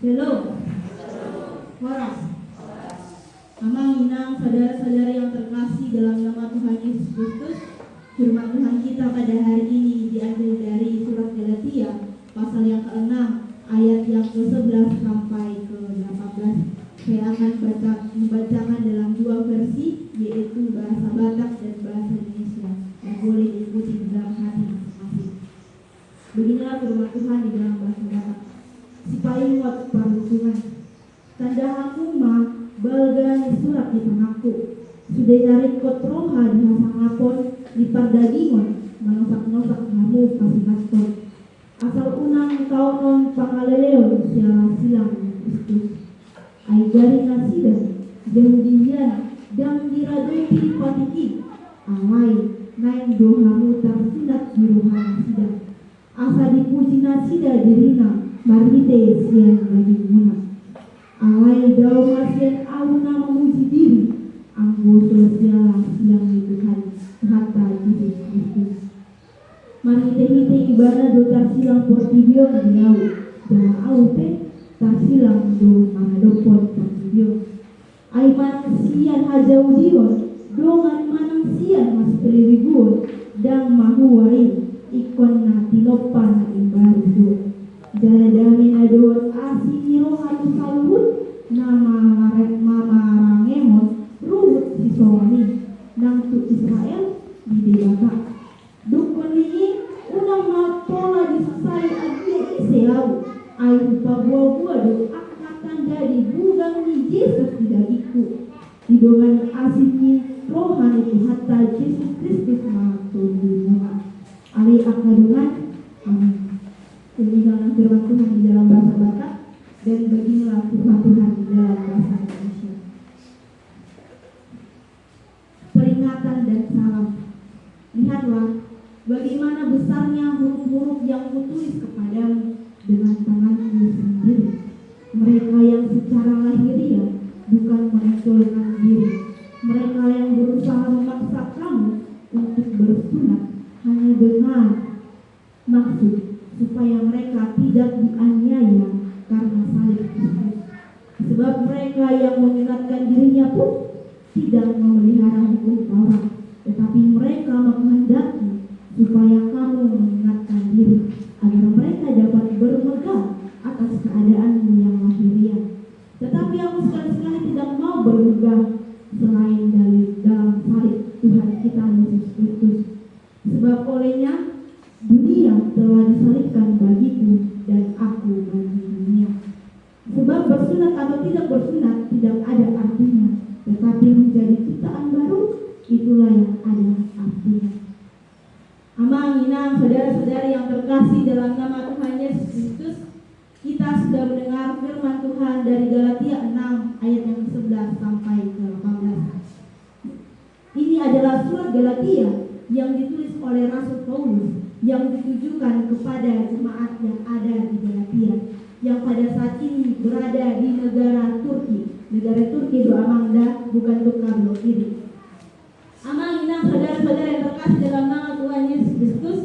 Shalom. Waras. Amang inang saudara-saudara yang terkasih dalam nama Tuhan Yesus Kristus. Firman Tuhan kita pada hari ini diambil dari surat Galatia pasal yang ke-6 ayat yang ke-11 sampai ke-18. Saya akan membacakan dalam dua versi, yaitu bahasa Batak dan bahasa Indonesia, yang boleh diikuti di dalam hati masing-masing. Beginilah firman Tuhan di dalam bahasa Batak. Sipai muat perlutungan tanda hakuma balgani surat di tengahku sudah tarik kotroha di hasang lapon di pardagingon manosak-nosak namu pasinaskon asal unang kaunon pangaleleo siara silang Kristus ay jari nasidan jauh dihian dan diraduki patiki alay naing dohamu tarsinat juruhan sidang asa dipuji nasida dirina marite sian bagi muna alay daw masyan auna memuji diri anggo sosial silang Tuhan hatta Yesus Kristus marite hite ibana do tarsilang portibio diau dalam aupe tarsilang do manadopot portibio ay manasian hajau dion dongan manasian mas peliribuon dang mahuwai ikon na tilopan na imbaru do jaladami na doon asiniro hatu salud na mamarangemon ruhut si Sony nang tu Israel di debata dukun ini unang mapola disesai adia iseau ay pabuah-buah do akatan dari bugang ni Yesus tidak ikut didongan asinyi rohani hatta Yesus Kristus mahatun di muka ali akadungan amin. Demikianlah firman Tuhan di dalam bahasa Batak dan beginilah firman Tuhan di dalam bahasa Indonesia. Peringatan dan salam. Lihatlah bagaimana besarnya huruf-huruf yang kutulis kepadamu dengan tanganku sendiri. Mereka yang secara lahiriah bukan menonjolkan diri. Mereka yang berusaha memaksa kamu untuk bersunat hanya dengan maksud supaya mereka tidak dianiaya karena salib Kristus. Sebab mereka yang menyunatkan dirinya pun tidak memelihara hukum Taurat, tetapi mereka menghendaki supaya kamu menyunatkan diri agar mereka dapat bermegang atas keadaanmu yang lahiriah. Tetapi aku sekali-sekali tidak mau bermegang selain dari dalam salib Tuhan kita Yesus Kristus. Sebab olehnya dunia telah disalibkan bagiku dan aku bagi dunia. Sebab bersunat atau tidak bersunat tidak ada artinya, tetapi menjadi ciptaan baru itulah yang ada artinya. Amang inang saudara-saudara yang terkasih dalam nama Tuhan Yesus Kristus, kita sudah mendengar firman Tuhan dari Galatia 6 ayat yang ke-11 sampai ke-18. Ini adalah surat Galatia yang ditulis oleh Rasul Paulus yang ditujukan kepada jemaat yang ada di Galatia yang pada saat ini berada di negara Turki. Negara Turki doa mangda bukan tukar blok kiri. Amang inang saudara-saudara yang terkasih dalam nama Tuhan Yesus Kristus,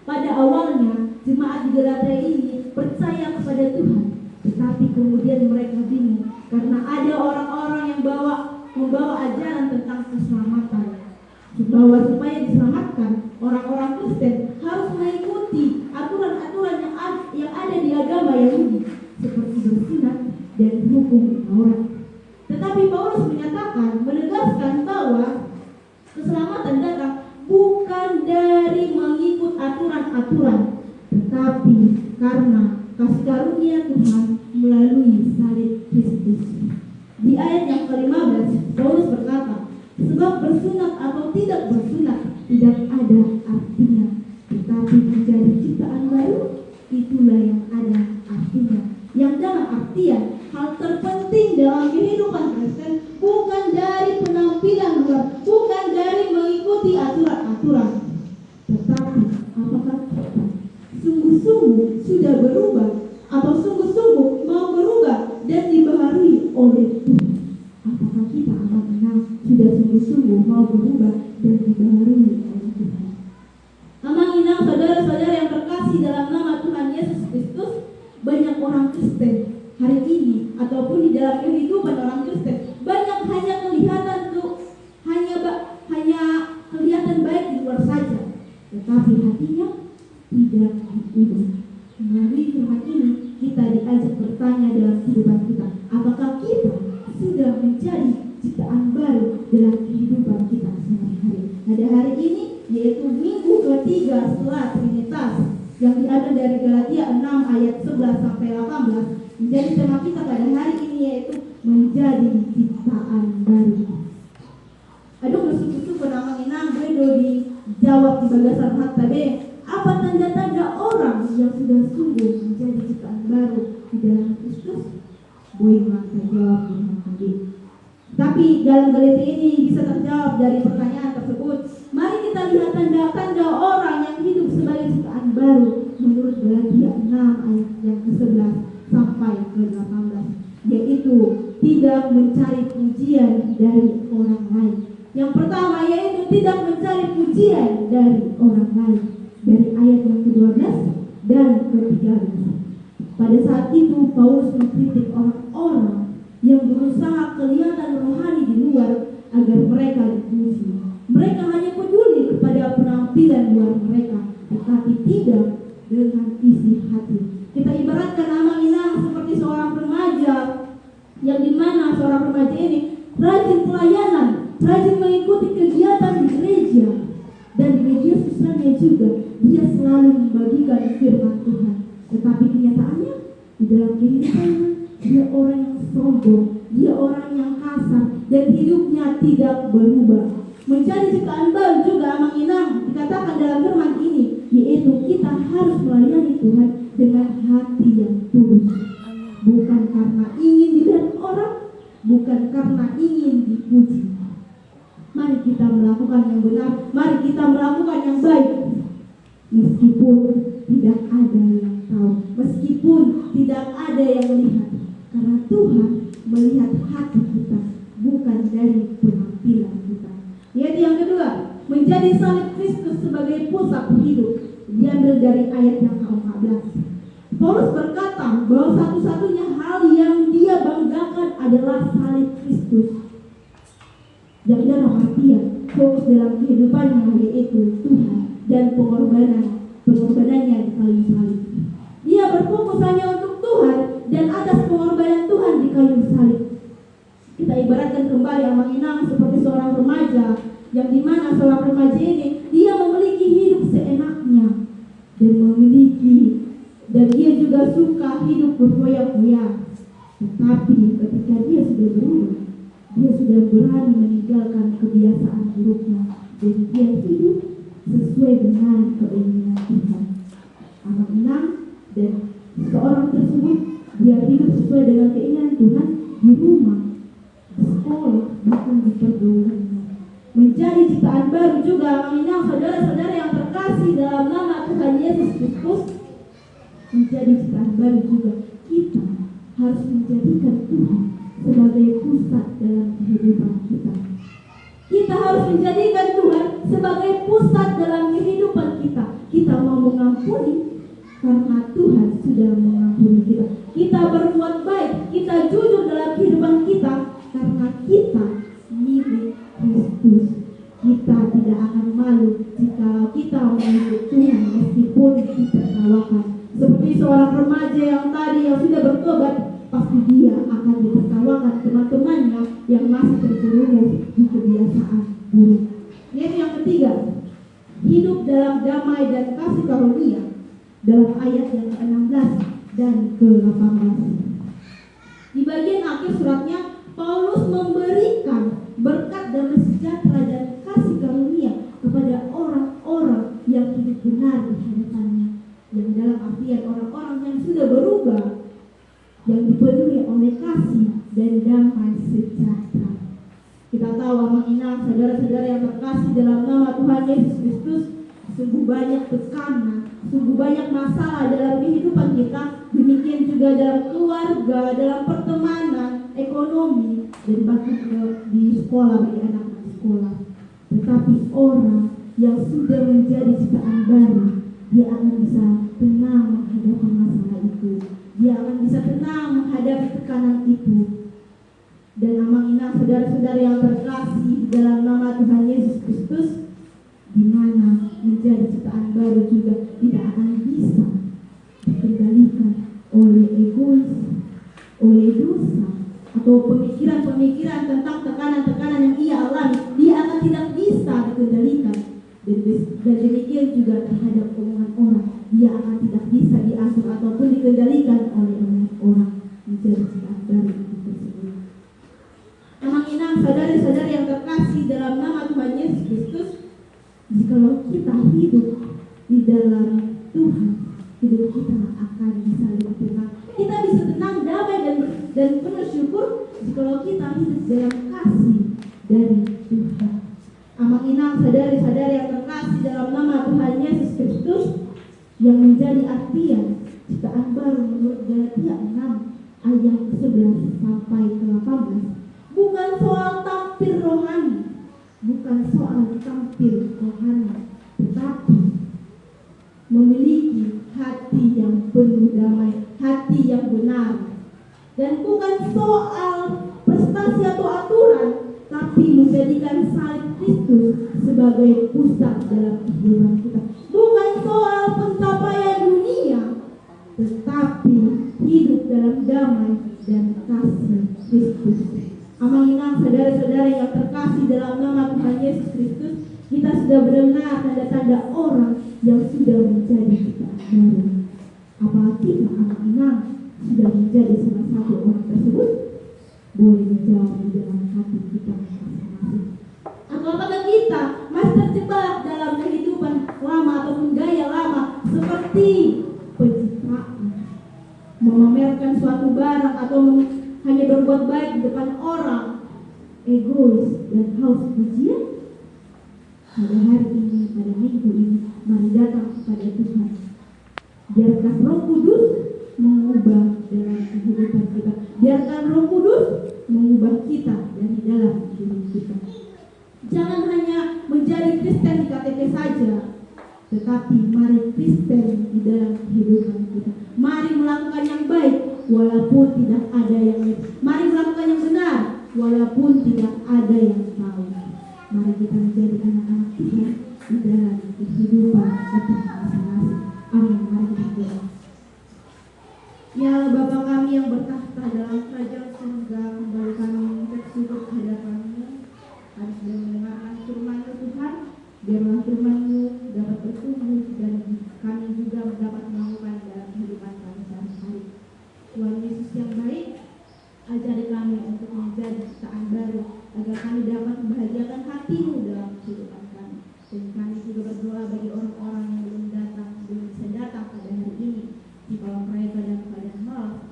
pada awalnya jemaat di Galatia ini percaya kepada Tuhan, tetapi kemudian mereka bingung karena ada orang-orang yang membawa ajaran tentang keselamatan. Bahwa supaya diselamatkan orang-orang Kristen harus mengikuti aturan-aturan yang ada di agama Yahudi seperti bersunat dan hukum Taurat. Tetapi Paulus menegaskan bahwa keselamatan datang bukan dari mengikut aturan-aturan, tetapi karena kasih karunia Tuhan melalui salib Kristus. Di ayat yang ke-15 Paulus berkata, sebab bersunat atau tidak bersunat tidak ada artinya, tetapi menjadi ciptaan baru itulah yang ada artinya. Yang dalam artian hal terpenting dalam kehidupan Kristen bukan dari penampilan luar, bukan dari mengikuti aturan-aturan, tetapi apakah kita sungguh-sungguh sudah berubah atau sungguh-sungguh mau berubah dan dibaharui oleh Tuhan. Apakah kita akan menang sudah sungguh-sungguh mau berubah dan dibaharui oleh Tuhan. Amang inang saudara-saudara yang terkasih dalam nama Tuhan Yesus Kristus, banyak orang Kristen hari ini ataupun di dalam kehidupan orang Kristen banyak hanya kelihatan hanya kelihatan baik di luar saja, tetapi hatinya tidak diubah. Melalui firman ini kita diajak bertanya dalam kehidupan kita, apakah kita sudah menjadi ciptaan baru dalam kehidupan kita sehari-hari. Pada hari ini yaitu minggu ketiga setelah Trinitas yang diambil dari Galatia 6 ayat 11 sampai 18, menjadi tema kita pada hari ini yaitu menjadi ciptaan baru. Aduh bersyukur nama inang bedo dijawab di bagasan hat tabe. Apa tanda-tanda orang yang sudah sungguh menjadi ciptaan baru di dalam Kristus? Boy maka jawab dengan tadi. Tapi dalam Galatia ini bisa terjawab dari pertanyaan tersebut. Mari kita lihat tanda-tanda orang yang hidup sebagai ciptaan baru menurut Galatia 6 ayat yang ke-11 sampai ke-18, yaitu tidak mencari pujian dari orang lain. Yang pertama yaitu tidak mencari pujian dari orang lain, dari ayat yang ke-12 dan ke-13. Pada saat itu Paulus mengkritik orang-orang yang berusaha kelihatan rohani di luar agar mereka dipuji. Mereka hanya peduli kepada penampilan luar mereka, tetapi tidak dengan isi hati. Kita ibaratkan amang-inang seperti seorang remaja, yang dimana seorang remaja ini rajin pelayanan, rajin mengikuti kegiatan di gereja, dan di media sosialnya juga dia selalu membagikan firman Tuhan. Tetapi kenyataannya di dalam kehidupannya dia orang yang sombong, dia orang yang kasar, dan hidupnya tidak berubah. Menjadi ciptaan baru juga amang-inang dikatakan dalam firman ini, yaitu kita harus melayani Tuhan dengan hati yang tulus, bukan karena ingin dilihat orang, bukan karena ingin dipuji. Mari kita melakukan yang benar, mari kita melakukan yang baik, meskipun tidak ada yang tahu, meskipun tidak ada yang melihat, karena Tuhan melihat hati kita, bukan dari penampilan kita. Yaitu yang kedua, menjadi salib Kristus sebagai pusat hidup, diambil dari ayat yang ke-14. Paulus berkata bahwa satu-satunya hal yang dia banggakan adalah salib Kristus, yang dalam artian fokus dalam kehidupannya yaitu Tuhan dan pengorbanannya di kayu salib. Dia berfokus hanya untuk Tuhan dan atas pengorbanan Tuhan di kayu salib. Kita ibaratkan kembali amang-inang seperti seorang remaja, yang dimana seorang remaja ini dia memiliki hidup seenaknya dan dia juga suka hidup berfoya-foya. Tetapi ketika dia sudah berubah, dia sudah berani meninggalkan kebiasaan buruknya dan dia hidup sesuai dengan keinginan Tuhan. Amang-inang dan seorang tersebut dia hidup sesuai dengan keinginan Tuhan di rumah, di sekolah, bahkan di pergaulannya. Menjadi ciptaan baru juga amang-inang saudara-saudara yang terkasih dalam nama Tuhan Yesus Kristus. Menjadi ciptaan baru juga kita harus menjadikan Tuhan sebagai pusat dalam kehidupan kita. Kita harus menjadikan Tuhan sebagai pusat dalam kehidupan kita. Kita mau mengampuni karena Tuhan sudah mengampuni kita. Kita berbuat baik, kita jujur dalam kehidupan kita karena kita milik Kristus. Kita tidak akan malu jika kita mengikut Tuhan meskipun ditertawakan. Seperti seorang remaja yang tadi yang sudah bertobat, pasti dia akan ditertawakan teman-temannya yang masih terjerumus di kebiasaan buruk. Yaitu yang ketiga, hidup dalam damai dan kasih karunia, dalam ayat yang ke-16 dan ke-18. Di bagian akhir suratnya, Paulus memberikan berkat damai sejahtera dan kasih karunia kepada orang-orang yang hidup benar di hadapannya, yang dalam artian orang-orang yang sudah berubah, yang dipenuhi oleh kasih dan damai sejahtera. Kita tahu amang-inang saudara-saudara yang terkasih dalam nama Tuhan Yesus Kristus, sungguh banyak tekanan, sungguh banyak masalah dalam kehidupan kita. Demikian juga dalam keluarga, dalam pertemanan, ekonomi, dan bahkan di sekolah bagi anak-anak sekolah. Tetapi orang yang sudah menjadi ciptaan baru, dia akan bisa tenang menghadapi masalah itu. Dia akan bisa tenang menghadapi tekanan itu. Dan amang-inang saudara-saudara yang terkasih dalam nama Tuhan Yesus Kristus, di mana menjadi ciptaan baru juga tidak akan bisa dikendalikan oleh egois, oleh dosa, atau pemikiran-pemikiran tentang tekanan-tekanan yang ia alami. Dia akan tidak bisa dikendalikan. Dan demikian juga terhadap omongan orang, dia akan tidak bisa diatur ataupun dikendalikan oleh orang menjadi ciptaan baru itu tersebut. Amang-inang saudara-saudara yang terkasih dalam nama Tuhan Yesus Kristus, jikalau kita hidup di dalam Tuhan, hidup kita akan bisa lebih tenang. Kita bisa tenang, damai dan penuh syukur jikalau kita hidup dalam kasih dari Tuhan. Amang-inang saudara-saudara yang terkasih dalam nama Tuhan Yesus Kristus, yang menjadi artian ciptaan baru menurut Galatia 6 ayat 11 sampai ke 18. Bukan soal tampil rohani, bukan soal tampil rohani, tetapi memiliki hati yang penuh damai, hati yang benar. Dan bukan soal prestasi atau aturan, tapi menjadikan salib Kristus sebagai pusat dalam kehidupan kita. Bukan soal pencapaian dunia, tetapi hidup dalam damai dan kasih Kristus. Amang-inang saudara-saudara yang terkasih dalam nama Tuhan Yesus Kristus, kita sudah mendengar tanda-tanda orang yang sudah menjadi ciptaan baru. Apakah kita amang-inang sudah menjadi salah satu orang tersebut? Boleh dijawab di dalam hati kita masing-masing. Atau apakah kita masih terjebak dalam kehidupan lama ataupun gaya lama seperti pencitraan, memamerkan suatu barang atau hanya berbuat baik di depan orang, egois dan haus pujian? Pada hari ini, pada minggu ini, mari datang kepada Tuhan. Biarkan Roh Kudus mengubah dalam kehidupan kita. Biarkan Roh Kudus mengubah kita dari dalam diri kita. Jangan hanya menjadi Kristen di KTP saja, tetapi mari Kristen di dalam kehidupan kita. Mari melakukan yang baik walaupun tidak ada yang baik. Mari melakukan yang benar walaupun tidak ada yang tahu. Mari kita menjadi anak-anak Tuhan di dalam kehidupan kita masing-masing. Amin. Mari kita berdoa. Ya Bapa kami yang bertahta dalam kerajaan surga, kembali kami bersyukur kehadiran-Mu. Kami sudah mendengarkan firman-Mu Tuhan. Biarlah firman-Mu dapat bertumbuh dan kami juga dapat melakukan dalam kehidupan kami sehari-hari. Tuhan Yesus yang baik, ajari kami untuk menjadi ciptaan baru, agar kami dapat membahagiakan hati-Mu dalam kehidupan kami. Dan kami juga berdoa bagi orang-orang yang belum bisa datang pada hari ini, di bawah mereka dan pada malam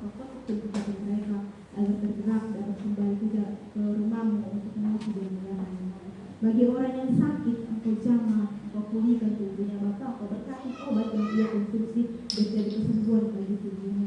kepada mereka, agar tergerak dapat kembali juga ke rumah-Mu untuk mengisi dunia. Bagi orang yang sakit, Engkau jamah, Engkau pulihkan tubuhnya Bapa, Engkau berkati obat yang ia konsumsi dan jadi kesembuhan bagi tubuhnya.